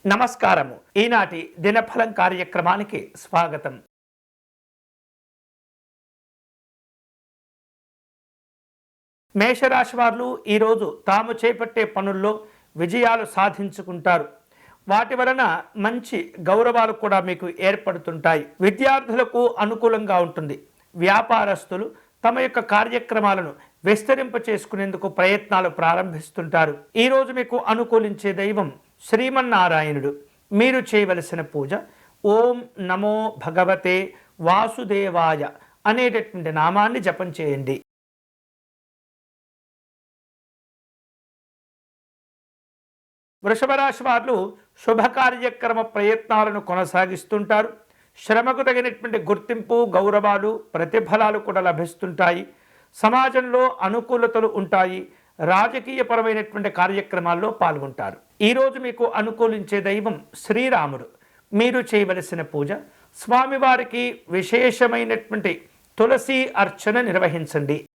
నమస్కారము. ఈనాటి దినఫలం కార్యక్రమానికి స్వాగతం. మేషరాశి వారు ఈరోజు తాము చేపట్టే పనుల్లో విజయాలు సాధించుకుంటారు. వాటి వలన మంచి గౌరవాలు కూడా మీకు ఏర్పడుతుంటాయి. విద్యార్థులకు అనుకూలంగా ఉంటుంది. వ్యాపారస్తులు తమ యొక్క కార్యక్రమాలను విస్తరింప చేసుకునేందుకు ప్రయత్నాలు ప్రారంభిస్తుంటారు. ఈరోజు మీకు అనుకూలించే దైవం శ్రీమన్నారాయణుడు. మీరు చేయవలసిన పూజ ఓం నమో భగవతే వాసుదేవాయ అనేటటువంటి నామాన్ని జపం చేయండి. వృషభ రాశి వారు శుభ కార్యక్రమ ప్రయత్నాలను కొనసాగిస్తుంటారు. శ్రమకు తగినటువంటి గుర్తింపు, గౌరవాలు, ప్రతిఫలాలు కూడా లభిస్తుంటాయి. సమాజంలో అనుకూలతలు ఉంటాయి. రాజకీయపరమైనటువంటి కార్యక్రమాల్లో పాల్గొంటారు. ఈరోజు మీకు అనుకూలించే దైవం శ్రీరాముడు. మీరు చేయవలసిన పూజ స్వామివారికి విశేషమైనటువంటి తులసి అర్చన నిర్వహించండి.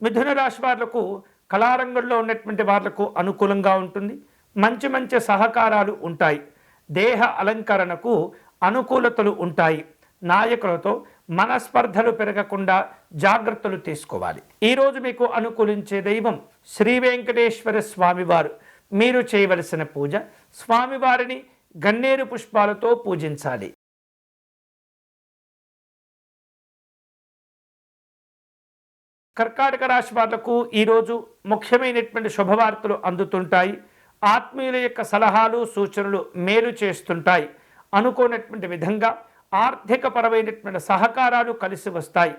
మిథున రాశి వాళ్లకు కళారంగంలో ఉన్నటువంటి వాళ్లకు అనుకూలంగా ఉంటుంది. మంచి మంచి సహకారాలు ఉంటాయి. దేహ అలంకరణకు అనుకూలతలు ఉంటాయి. నాయకులతో మనస్పర్ధలు పెరగకుండా జాగ్రత్తలు తీసుకోవాలి. ఈరోజు మీకు అనుకూలించే దైవం శ్రీ వెంకటేశ్వర స్వామివారు. మీరు చేయవలసిన పూజ స్వామివారిని గన్నేరు పుష్పాలతో పూజించాలి. కర్కాటక రాశి వాళ్లకు ఈరోజు ముఖ్యమైనటువంటి శుభవార్తలు అందుతుంటాయి. ఆత్మీయుల యొక్క సలహాలు, సూచనలు మేలు చేస్తుంటాయి. అనుకోనటువంటి విధంగా ఆర్థిక పరమైనటువంటి సహకారాలు కలిసి వస్తాయి.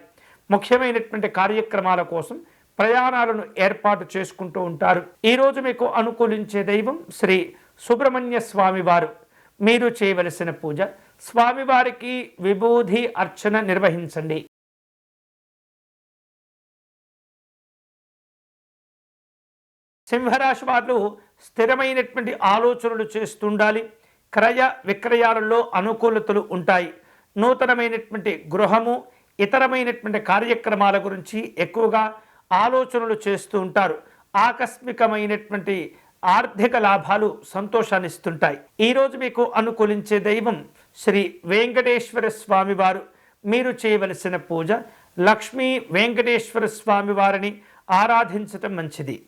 ముఖ్యమైనటువంటి కార్యక్రమాల కోసం ప్రయాణాలను ఏర్పాటు చేసుకుంటూ ఉంటారు. ఈరోజు మీకు అనుకూలించే దైవం శ్రీ సుబ్రహ్మణ్య స్వామివారు. మీరు చేయవలసిన పూజ స్వామివారికి విభూది అర్చన నిర్వహించండి. సింహరాశి వారు స్థిరమైనటువంటి ఆలోచనలు చేస్తుండాలి. క్రయ విక్రయాలలో అనుకూలతలు ఉంటాయి. నూతనమైనటువంటి గృహము, ఇతరమైనటువంటి కార్యక్రమాల గురించి ఎక్కువగా ఆలోచనలు చేస్తూ ఉంటారు. ఆకస్మికమైనటువంటి ఆర్థిక లాభాలు సంతోషాన్ని ఇస్తుంటాయి. ఈరోజు మీకు అనుకూలించే దైవం శ్రీ వెంకటేశ్వర స్వామివారు. మీరు చేయవలసిన పూజ లక్ష్మీ వెంకటేశ్వర స్వామివారిని ఆరాధించటం మంచిది.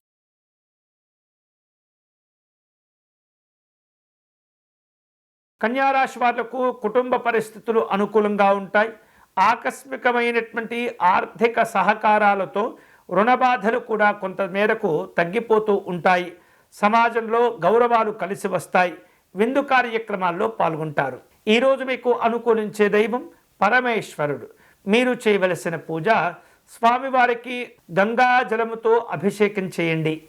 కన్యారాశి వాళ్లకు కుటుంబ పరిస్థితులు అనుకూలంగా ఉంటాయి. ఆకస్మికమైనటువంటి ఆర్థిక సహకారాలతో రుణ బాధలు కూడా కొంత మేరకు తగ్గిపోతూ ఉంటాయి. సమాజంలో గౌరవాలు కలిసి వస్తాయి. విందు కార్యక్రమాల్లో పాల్గొంటారు. ఈరోజు మీకు అనుకూలించే దైవం పరమేశ్వరుడు. మీరు చేయవలసిన పూజ స్వామివారికి గంగా జలముతో అభిషేకం చేయండి.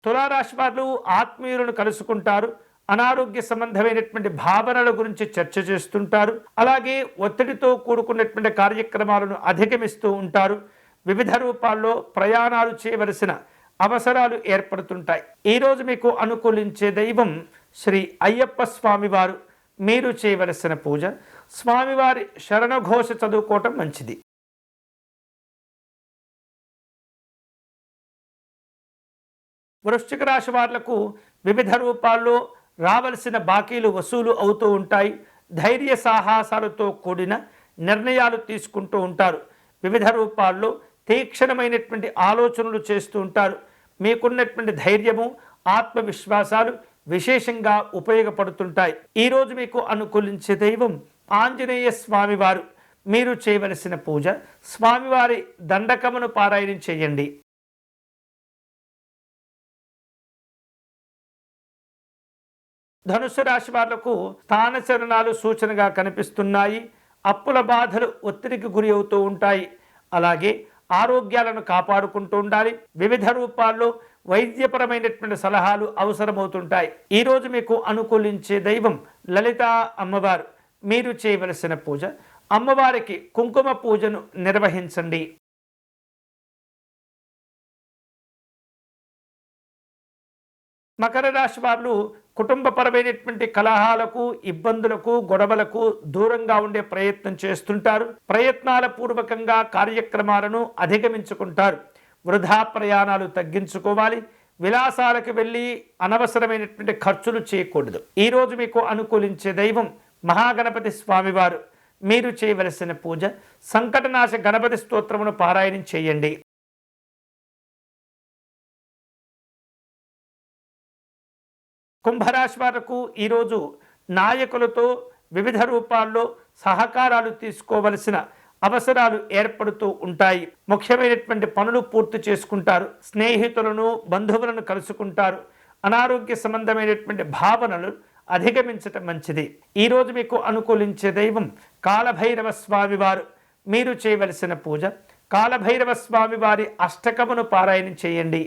తులారాశి వారు ఆత్మీయులను కలుసుకుంటారు. అనారోగ్య సంబంధమైనటువంటి భావనల గురించి చర్చ చేస్తుంటారు. అలాగే ఒత్తిడితో కూడుకున్నటువంటి కార్యక్రమాలను అధిగమిస్తూ ఉంటారు. వివిధ రూపాల్లో ప్రయాణాలు చేయవలసిన అవసరాలు ఏర్పడుతుంటాయి. ఈరోజు మీకు అనుకూలించే దైవం శ్రీ అయ్యప్ప స్వామివారు. మీరు చేయవలసిన పూజ స్వామివారి శరణఘోష చదువుకోవటం మంచిది. వృశ్చిక రాశి వాళ్లకు వివిధ రూపాల్లో రావలసిన బాకీలు వసూలు అవుతూ ఉంటాయి. ధైర్య సాహసాలతో కూడిన నిర్ణయాలు తీసుకుంటూ ఉంటారు. వివిధ రూపాల్లో తీక్షణమైనటువంటి ఆలోచనలు చేస్తూ ఉంటారు. మీకున్నటువంటి ధైర్యము, ఆత్మవిశ్వాసాలు విశేషంగా ఉపయోగపడుతుంటాయి. ఈరోజు మీకు అనుకూలించే దైవం ఆంజనేయ స్వామివారు. మీరు చేయవలసిన పూజ స్వామివారి దండకమును పారాయణం చేయండి. ధనుసు రాశి వాళ్లకు స్థానచలనాలు సూచనగా కనిపిస్తున్నాయి. అప్పుల బాధలు ఒత్తిడికి గురి అవుతూ ఉంటాయి. అలాగే ఆరోగ్యాలను కాపాడుకుంటూ ఉండాలి. వివిధ రూపాల్లో వైద్యపరమైనటువంటి సలహాలు అవసరమవుతుంటాయి. ఈరోజు మీకు అనుకూలించే దైవం లలితా అమ్మవారు. మీరు చేయవలసిన పూజ అమ్మవారికి కుంకుమ పూజను నిర్వహించండి. మకర రాశి వారు కుటుంబపరమైనటువంటి కలహాలకు, ఇబ్బందులకు, గొడవలకు దూరంగా ఉండే ప్రయత్నం చేస్తుంటారు. ప్రయత్నాల పూర్వకంగా కార్యక్రమాలను అధిగమించుకుంటారు. వృధా ప్రయాణాలు తగ్గించుకోవాలి. విలాసాలకు వెళ్ళి అనవసరమైనటువంటి ఖర్చులు చేయకూడదు. ఈరోజు మీకు అనుకూలించే దైవం మహాగణపతి స్వామివారు. మీరు చేయవలసిన పూజ సంకటనాశ గణపతి స్తోత్రమును పారాయణం చేయండి. కుంభరాశి వారికి ఈరోజు నాయకులతో వివిధ రూపాల్లో సహకారాలు తీసుకోవలసిన అవసరాలు ఏర్పడుతూ ఉంటాయి. ముఖ్యమైనటువంటి పనులు పూర్తి చేసుకుంటారు. స్నేహితులను, బంధువులను కలుసుకుంటారు. అనారోగ్య సంబంధమైనటువంటి భావనలు అధిగమించటం మంచిది. ఈరోజు మీకు అనుకూలించే దైవం కాలభైరవ స్వామివారు. మీరు చేయవలసిన పూజ కాలభైరవ స్వామివారి అష్టకమును పారాయణం చేయండి.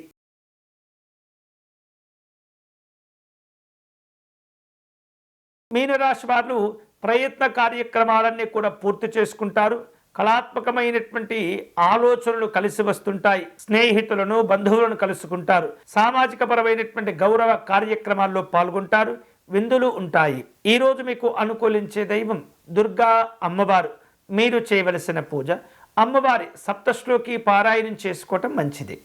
మీనరాశి వారు ప్రయత్న కార్యక్రమాలన్నీ కూడా పూర్తి చేసుకుంటారు. కళాత్మకమైనటువంటి ఆలోచనలు కలిసి వస్తుంటాయి. స్నేహితులను, బంధువులను కలుసుకుంటారు. సామాజిక పరమైనటువంటి గౌరవ కార్యక్రమాల్లో పాల్గొంటారు. విందులు ఉంటాయి. ఈరోజు మీకు అనుకూలించే దైవం దుర్గా అమ్మవారు. మీరు చేయవలసిన పూజ అమ్మవారి సప్తశ్లోకి పారాయణం చేసుకోవటం మంచిది.